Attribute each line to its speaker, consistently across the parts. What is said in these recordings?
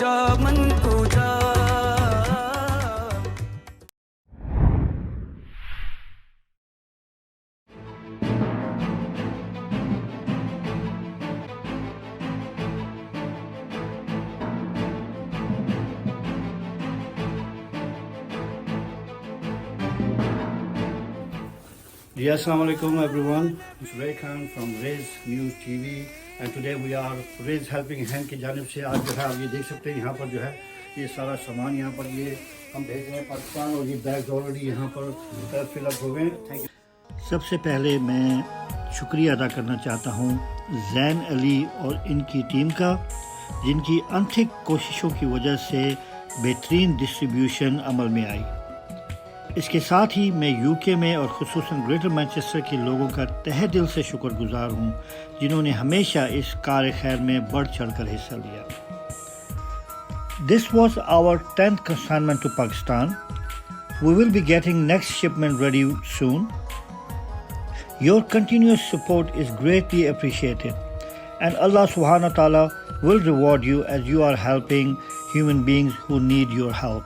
Speaker 1: जा मन को जा।
Speaker 2: Assalamu alaikum everyone. It's Ray Khan from Ray's News TV and today we are Ray's Helping Hand की जानिब से आज जो है आप ये देख सकते हैं यहाँ पर जो है ये सारा सामान यहाँ पर ये हम भेज रहे हैं पाकिस्तान और ये बैग ऑलरेडी यहाँ पर फिलअप हो गए। Thank you. सबसे पहले मैं शुक्रिया अदा करना चाहता हूँ ज़ैन अली और इनकी टीम का, जिनकी अनथिक कोशिशों की वजह से बेहतरीन डिस्ट्रीब्यूशन अमल में आई। इसके साथ ही मैं यूके में और ख़ुसूसन ग्रेटर मैनचेस्टर के लोगों का तहे दिल से शुक्रगुजार हूँ, जिन्होंने हमेशा इस कार खैर में बढ़ चढ़ कर हिस्सा लिया। This was our 10th consignment to Pakistan. We will be getting next shipment ready soon. Your continuous support is greatly appreciated, and Allah subhanahu wa ta'ala will reward you as you are helping human beings who need your help.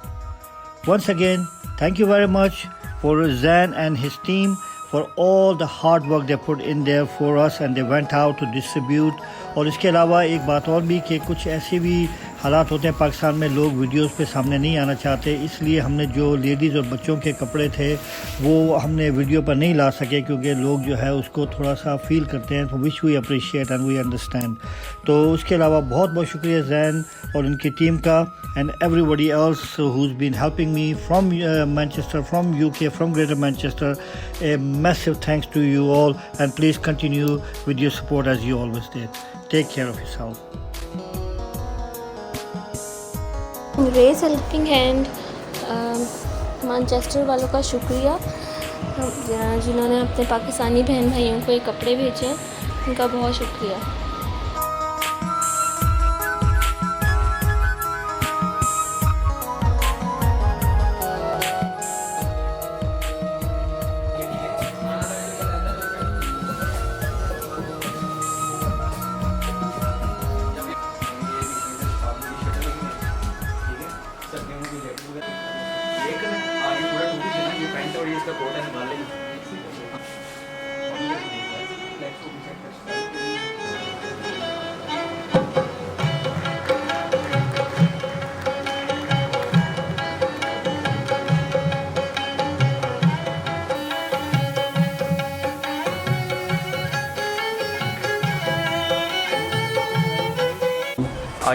Speaker 2: Once again, thank you very much for Zan and his team for all the hard work they put in there for us and they went out to distribute. और इसके अलावा एक बात और भी कि कुछ ऐसे भी हालात होते हैं पाकिस्तान में, लोग वीडियोस पे सामने नहीं आना चाहते, इसलिए हमने जो लेडीज़ और बच्चों के कपड़े थे वो हमने वीडियो पर नहीं ला सके क्योंकि लोग जो है उसको थोड़ा सा फील करते हैं, तो which we appreciate and we understand. तो उसके अलावा बहुत बहुत शुक्रिया जैन और उनकी टीम का and everybody else who's been helping me from Manchester, from UK, from Greater Manchester. A massive thanks to you all and please continue with your support as you always did. Take care of yourself.
Speaker 3: Raise helping hand Manchester वालों का शुक्रिया, जिन्होंने अपने पाकिस्तानी बहन भाइयों को ये कपड़े भेजे हैं, उनका बहुत शुक्रिया।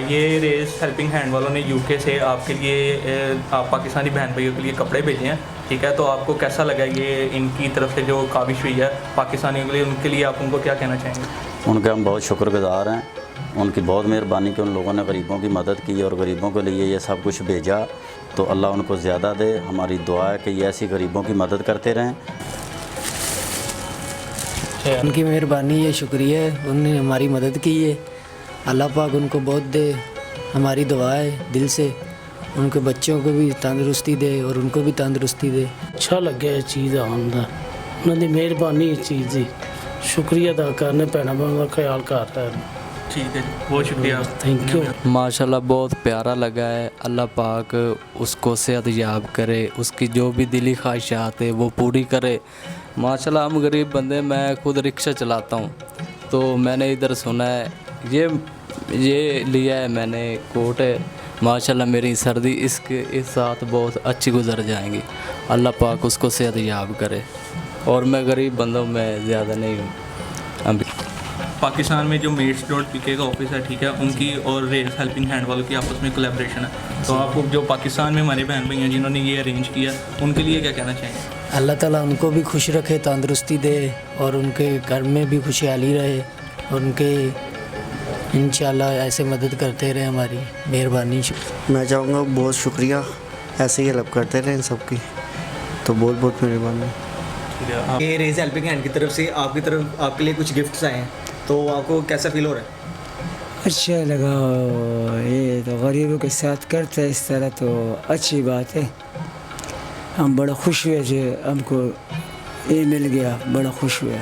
Speaker 4: ये रेस हेल्पिंग हैंड वालों ने यूके से आपके लिए आप पाकिस्तानी बहन भाइयों के लिए कपड़े भेजे हैं, ठीक है। तो आपको कैसा लगा ये इनकी तरफ से जो काविश हुई है पाकिस्तानियों के लिए, उनके लिए आप उनको क्या कहना चाहेंगे?
Speaker 5: उनके हम बहुत शुक्रगुजार हैं, उनकी बहुत मेहरबानी कि उन लोगों ने गरीबों की मदद की और गरीबों के लिए ये सब कुछ भेजा। तो अल्लाह उनको ज़्यादा दे। हमारी दुआ है कि ये ऐसी गरीबों की मदद करते रहें।
Speaker 6: उनकी मेहरबानी है, शुक्रिया है, उन्होंने हमारी मदद की है। अल्लाह पाक उनको बहुत दे, हमारी दुआ है दिल से, उनके बच्चों को भी तंदुरुस्ती दे और उनको भी तंदुरुस्ती दे।
Speaker 7: अच्छा लगे ये चीज़ आन का, उन्होंने मेहरबानी इस चीज़ की शुक्रिया अदा करने भैन का ख्याल कर रहे हैं।
Speaker 4: ठीक है, बहुत शुक्रिया,
Speaker 7: थैंक यू।
Speaker 8: माशाल्लाह बहुत प्यारा लगा है। अल्लाह पाक उसको सेहत याब करे, उसकी जो भी दिली ख्वाहिशात है वो पूरी करे। माशाल्लाह हम गरीब बंदे, मैं खुद रिक्शा चलाता हूँ, तो मैंने इधर सुना है ये लिया है मैंने कोट है। माशाल्लाह मेरी सर्दी इस साथ बहुत अच्छी गुजर जाएंगी। अल्लाह पाक उसको सेहत याब करे। और मैं गरीब बंदा हूँ, मैं ज़्यादा नहीं हूँ अभी।
Speaker 4: पाकिस्तान में जो मेट्स डॉट पीके का ऑफिस है, ठीक है, उनकी और रेस हेल्पिंग हैंड वालों की आपस में कोलैबोरेशन है। तो आपको जो पाकिस्तान में हमारे बहन भाई हैं जिन्होंने ये अरेंज किया, उनके लिए क्या कहना चाहेंगे?
Speaker 6: अल्लाह ताला उनको भी खुश रखे, तंदुरुस्ती दे और उनके घर में भी खुशहाली रहे और उनके इंशाल्लाह ऐसे मदद करते रहे, हमारी मेहरबानी।
Speaker 9: मैं चाहूँगा बहुत शुक्रिया, ऐसे ही हेल्प करते रहें सबकी, तो बहुत बहुत मेहरबानी।
Speaker 10: ये रेज हेल्पिंग हैंड की तरफ से आपके लिए कुछ गिफ्ट्स आए हैं, तो आपको कैसा फील हो रहा है?
Speaker 11: अच्छा लगा, ये तो गरीबों के साथ करते हैं इस तरह, तो अच्छी बात है। हम बड़ा खुश हुए जो हमको ये मिल गया, बड़ा खुश हुआ।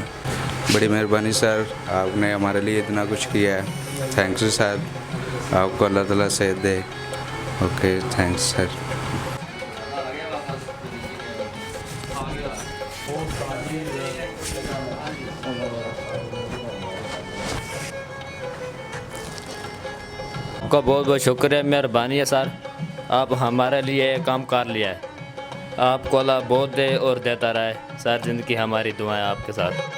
Speaker 12: बड़ी मेहरबानी सर, आपने हमारे लिए इतना कुछ किया है। थैंक्स यू सर, आपको अल्लाह ताला सेहत दे ओके थैंक्स सर।
Speaker 1: आपका बहुत बहुत शुक्रिया, मेहरबानी है सर, आप हमारे लिए काम कर लिया है। आपको अल्लाह बहुत दे और देता रहे सर, ज़िंदगी हमारी दुआएं आपके साथ।